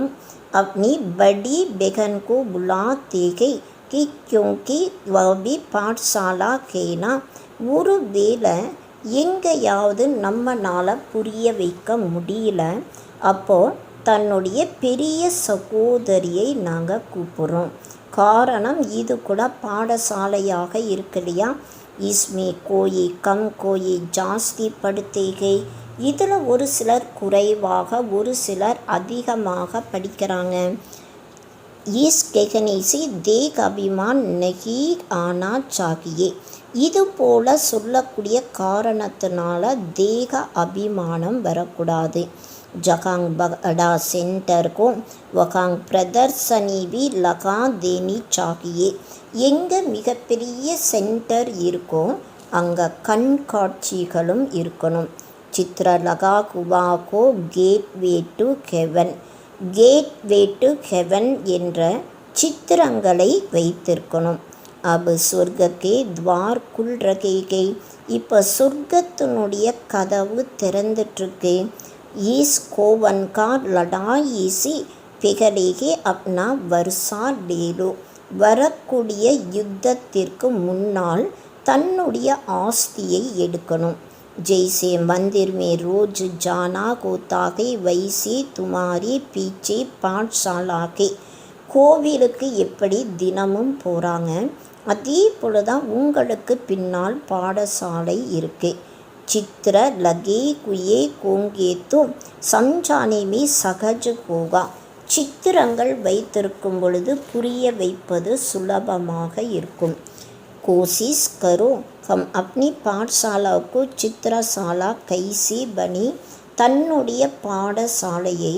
अपनी बड़ी बहन को बुलाते के कि क्योंकि वह भी पाठशाला के ना. ஒரு வேளை எங்கேயாவது நம்மனால் புரிய வைக்க முடியல, அப்போது தன்னுடைய பெரிய சகோதரியை நாங்கள் கூப்பிட்றோம். காரணம் இது கூட பாடசாலையாக இருக்கு இல்லையா. इसमें कोई कम कोई ஜாஸ்தி படுத்தேகை. இதில் ஒரு சிலர் குறைவாக ஒரு சிலர் அதிகமாக படிக்கிறாங்க. इस कहने से देह अभिमान नहीं आना चाहिए. இது போல் சொல்லக்கூடிய காரணத்தினால தேக அபிமானம் வரக்கூடாது. जहाँ बड़ा सेंटर को वहाँ प्रदर्शनी भी लगा देनी चाहिए. எங்கே மிகப்பெரிய சென்டர் இருக்கோ அங்கே கண்காட்சிகளும் இருக்கணும். சித்ர லகா குவாகோ gateway to heaven. Gateway to heaven என்ற சித்திரங்களை வைத்திருக்கணும். அப் சொர்க்கே துவார் குல் ரகேகே. இப்போ சொர்க்கத்தினுடைய கதவு திறந்துட்டுருக்கு. ஈஸ் கோவன் கா லடாயி சி பிகலேகே அப்னா வர்ஷா டேலோ. வரக்கூடிய யுத்தத்திற்கு முன்னால் தன்னுடைய ஆஸ்தியை எடுக்கணும். जैसे मंदिर में रोज जाना होता है वैसे तुम्हारे पीछे पाठशाला के கோவிலுக்கு எப்படி தினமும் போகிறாங்க அதே போல தான் உங்களுக்கு பின்னால் பாடசாலை இருக்கு. चित्र लगे कुए कोंगे तो समझाने में सहज होगा. சித்திரங்கள் வைத்திருக்கும் பொழுது புரிய வைப்பது சுலபமாக இருக்கும். कोशिश करो हम अपनी पाठशाला को चित्रशाला कैसे बनी. தன்னுடைய பாடசாலையை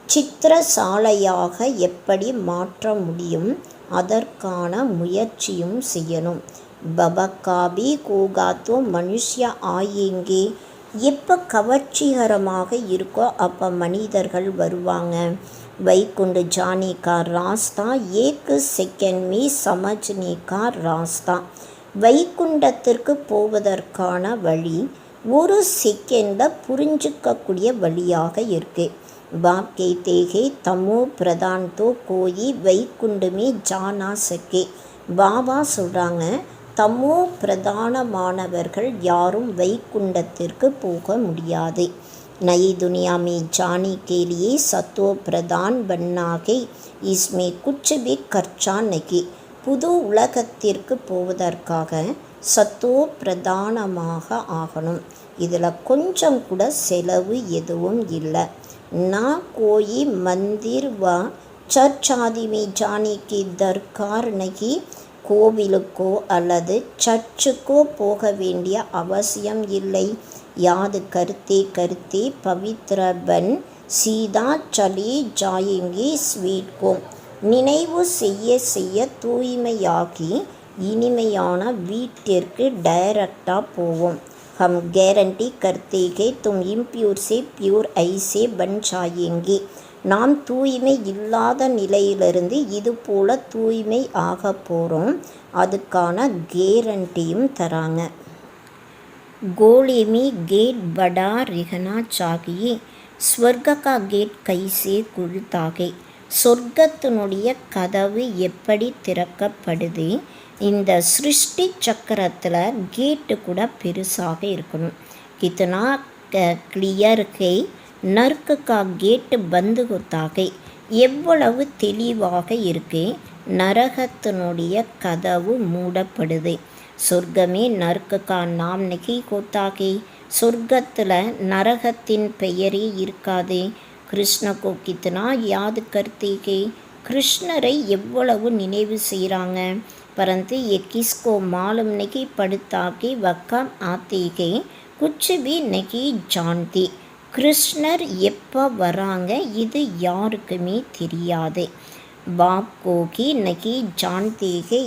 சித்திரசாலையாக எப்படி மாற்ற முடியும் அதற்கான முயற்சியும் செய்யணும். பபக்காபி கோகாத்தோ மனுஷ்ய ஆயேங்கே. எப்போ கவர்ச்சிகரமாக இருக்கோ அப்போ மனிதர்கள் வருவாங்க. வைகுண்ட ஜானே கா ராஸ்தா ஏக் செகண்ட் மீ சமஜ்னே கா ராஸ்தா. வைகுண்டத்திற்கு போவதற்கான வழி ஒரு செகண்டில் புரிஞ்சிக்கக்கூடிய வழியாக இருக்குது. बाप कहते हैं तमो प्रधान तो कोई வைகுண்ட में जा ना सके. பாபா சொல்கிறாங்க தமோ பிரதானமானவர்கள் யாரும் வைகுண்டத்திற்கு போக முடியாது. नई दुनिया में जाने के लिए सतो प्रधान बनना है. इसमें कुछ भी खर्चा नहीं. புது உலகத்திற்கு போவதற்காக சத்தோ பிரதானமாக ஆகணும். இதில் கொஞ்சம் கூட செலவு எதுவும் இல்லை. ना कोई मंदिर व चर्च आदि में जाने की दरकार नहीं. கோவிலுக்கோ அல்லது சர்ச்சுக்கோ போக வேண்டிய அவசியம் இல்லை. யாद करते करते पवित्र बन सीधा चले जाएंगे स्वीट को. நினைவு செய்ய செய்ய தூய்மையாகி இனிமையான வீட்டிற்கு டைரக்டாக போவோம். हम गारंटी करते हैं तुम इम्प्यूर से प्यूर ऐसे बन जाएंगे. நாம் தூய்மை இல்லாத நிலையிலிருந்து இது போல தூய்மை ஆக போகிறோம். அதுக்கான கேரண்டியும் தராங்க. गोले में गेट बड़ा रहना चाहिए. स्वर्ग का गेट कैसे खुलता है. சொர்க்கத்தினுடைய கதவு எப்படி திறக்கப்படுது. இந்த சிருஷ்டி சக்கரத்தில் கேட்டு கூட பெருசாக இருக்கணும். கித்தனா கிளியர் है नर्क का गेट बंद होता है. எவ்வளவு தெளிவாக இருக்கு. நரகத்தினுடைய கதவு மூடப்படுது. சொர்க்கமே நர்க் கா நாம் नहीं होता है. சொர்க்கத்தில் நரகத்தின் பெயரே இருக்காது. கிருஷ்ண को कितना याद करते हैं. கிருஷ்ணரை எவ்வளவு நினைவு செய்கிறாங்க. परंतु ये किसको मालूम नहीं पड़ता कि वक़्त आते हैं कुछ भी नहीं जानते. கிருஷ்ணர் எப்போ வராங்க இது யாருக்குமே தெரியாது. बाप को ही नहीं जानते हैं.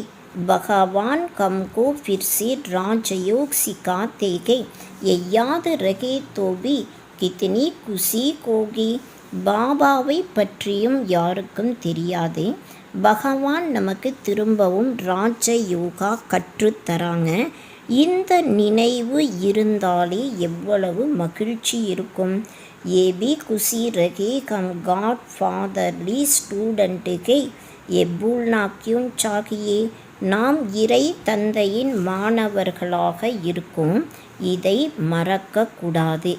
भगवान हमको फिर से राजयोग सिखाते हैं. ये याद रहे तो भी कितनी खुशी होगी. பாபாவை பற்றியும் யாருக்கும் தெரியாது. பகவான் நமக்கு திரும்பவும் ராஜ யோகா கற்றுத்தராங்க. இந்த நினைவு இருந்தாலே எவ்வளவு மகிழ்ச்சி இருக்கும். ये भी खुशी रहे हम गॉड फादरली स्टूडेंट है. ये भूलना क्यों चाहिए. நாம் இறை தந்தையின் மாணவர்களாக இருக்கும். இதை மறக்கக்கூடாது.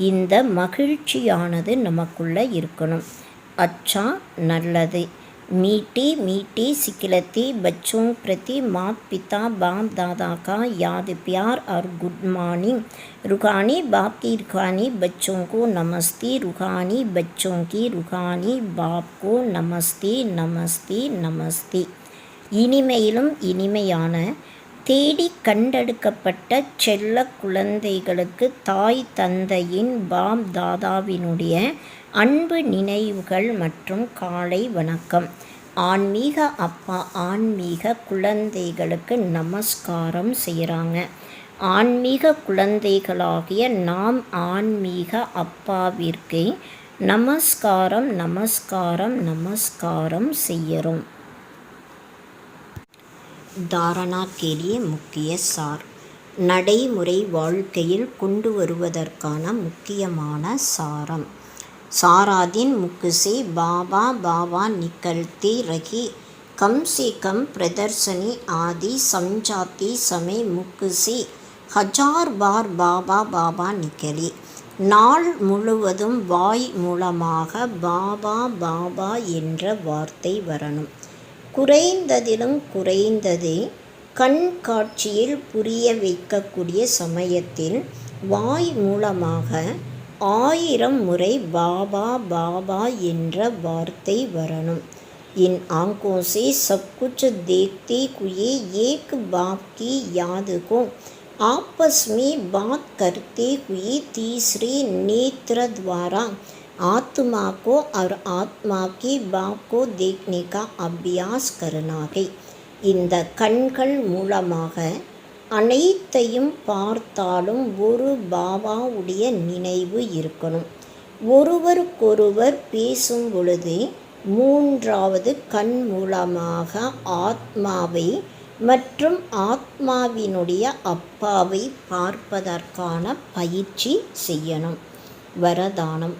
இந்த மகிழ்ச்சியானது நமக்குள்ளே இருக்கணும். அச்சா நல்லது. मीठी मीठी सिखलती बच्चों प्रति माता पिता बाप दादा का याद प्यार और गुड मॉर्निंग. रूहानी बाप की रूहानी बच्चों को नमस्ते. रूहानी बच्चों की रूहानी बाप को नमस्ते नमस्ते नमस्ते. இனிமையிலும் இனிமையான தேடி கண்டெடுக்கப்பட்ட செல்ல குழந்தைகளுக்கு தாய் தந்தையின் பாப் தாதாவினுடைய அன்பு நினைவுகள் மற்றும் காலை வணக்கம். ஆன்மீக அப்பா ஆன்மீக குழந்தைகளுக்கு நமஸ்காரம் செய்கிறாங்க. ஆன்மீக குழந்தைகளாகிய நாம் ஆன்மீக அப்பாவிற்கு நமஸ்காரம் நமஸ்காரம் நமஸ்காரம் செய்கிறோம். தாரணா के लिए முக்கிய சார். நடைமுறை வாழ்க்கையில் கொண்டு வருவதற்கான முக்கியமான சாரம். सारा दिन मुख से बाबा बाबा निकलते रहे. कम से कम प्रदर्शनी आदि समझाते समय मुख से हजार बार பாபா பாபா நிக்கலே. நாள் முழுவதும் வாய் மூலமாக பாபா பாபா என்ற வார்த்தை வரணும். குறைந்ததிலும் குறைந்தது கண் காட்சியில் புரிய வைக்கக்கூடிய சமயத்தில் வாய் மூலமாக 1000 முறை பாபா பாபா என்ற வார்த்தை வரணும். इन आँखों से सब कुछ देखते हुए एक बाप की याद को आपस में बात करते हुए तीसरे नेत्र द्वारा आत्मा को और आत्मा के बाप को देखने का अभ्यास करना है. இந்த கண்கள் மூலமாக அனைத்தையும் பார்த்தாலும் ஒரு பாபாவுடைய நினைவு இருக்கணும். ஒருவருக்கொருவர் பேசும் பொழுது மூன்றாவது கண் மூலமாக ஆத்மாவை மற்றும் ஆத்மாவினுடைய அப்பாவை பார்ப்பதற்கான பயிற்சி செய்யணும். வரதானம்.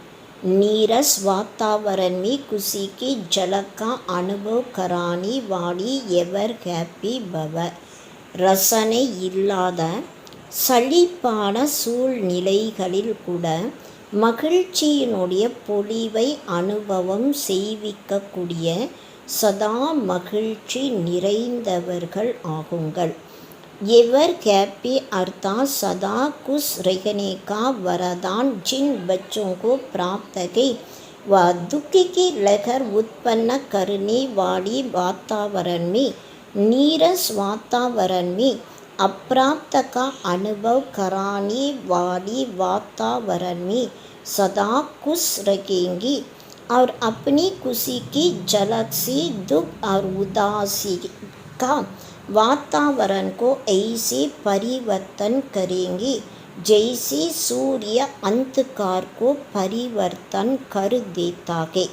नीरस वातावरण में खुशी की झलक का अनुभव कराने वाली एवर हैप्पी भव. ரசனை இல்லாத சலிப்பான சூழ்நிலைகளில் கூட மகிழ்ச்சியினுடைய பொலிவை அனுபவம் செய்விக்கக்கூடிய சதா மகிழ்ச்சி நிறைந்தவர்கள் ஆகுங்கள். एवर हैप्पी अर्थात सदा खुश रहने का वरदान जिन बच्चों को प्राप्त है वह दुख की लहर उत्पन्न करने वाली वातावरण में नीरस वातावरण में अप्राप्त का अनुभव कराने वाली वातावरण में सदा खुश रहेंगी और अपनी खुशी की झलक से दुख और उदासी का वातावरण को ऐसे परिवर्तन करेंगे जैसे सूर्य अंधकार को परिवर्तन कर देता है.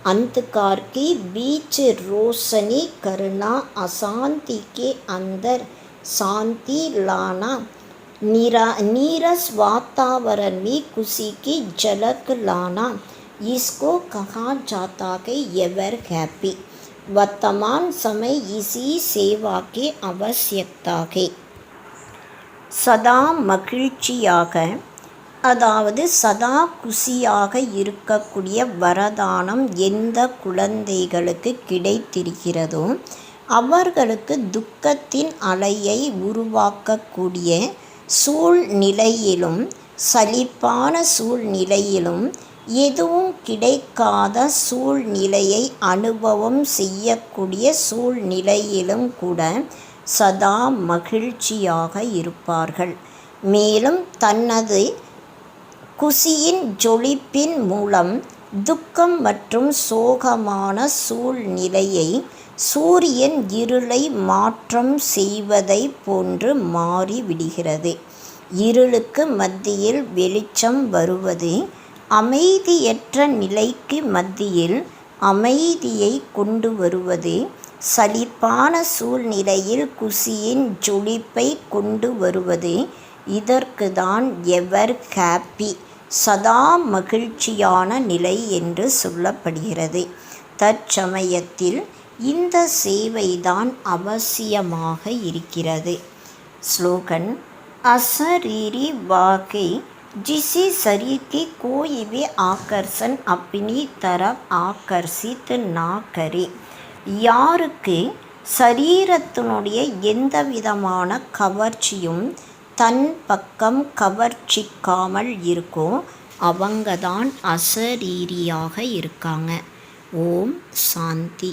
अंधकार के बीच रोशनी करना, अशांति के अंदर शांति लाना, नीरस वातावरण में खुशी की झलक लाना, इसको कहा जाता है एवर हैप्पी. वर्तमान समय इसी सेवा की आवश्यकता है. சதா மகிழ்ச்சியாக அதாவது சதா குஷியாக இருக்கக்கூடிய வரதானம் எந்த குழந்தைகளுக்கு கிடைத்திருக்கிறதோ அவர்களுக்கு துக்கத்தின் அலையை உருவாக்கக்கூடிய சூழ்நிலையிலும் சலிப்பான சூழ்நிலையிலும் எதுவும் கிடைக்காத சூழ்நிலையை அனுபவம் செய்யக்கூடிய சூழ்நிலையிலும் கூட சதா மகிழ்ச்சியாக இருப்பார்கள். மேலும் தனது குஷியின் ஜொலிப்பின் மூலம் துக்கம் மற்றும் சோகமான சூழ்நிலையை சூரியன் இருளை மாற்றம் செய்வதை போன்று மாறிவிடுகிறது. இருளுக்கு மத்தியில் வெளிச்சம் வருவது, அமைதியற்ற நிலைக்கு மத்தியில் அமைதியை கொண்டு வருவது, சலிப்பான சூழ்நிலையில் குஷியின் ஜொலிப்பை கொண்டு வருவது, இதற்கு தான் எவர் ஹாப்பி சதா மகிழ்ச்சியான நிலை என்று சொல்லப்படுகிறது. தற்சமயத்தில் இந்த சேவைதான் அவசியமாக இருக்கிறது. ஸ்லோகன். अशरीरी वाकई जिसे शरीर की कोई भी आकर्षण अपनी तरफ आकर्षित ना करे. யாருக்கு சரீரத்தினுடைய எந்த விதமான கவர்ச்சியும் தன் பக்கம் கவர்ச்சிக்காமல் இருக்கோ அவங்க தான் அசரீரியாக இருக்காங்க. ஓம் சாந்தி.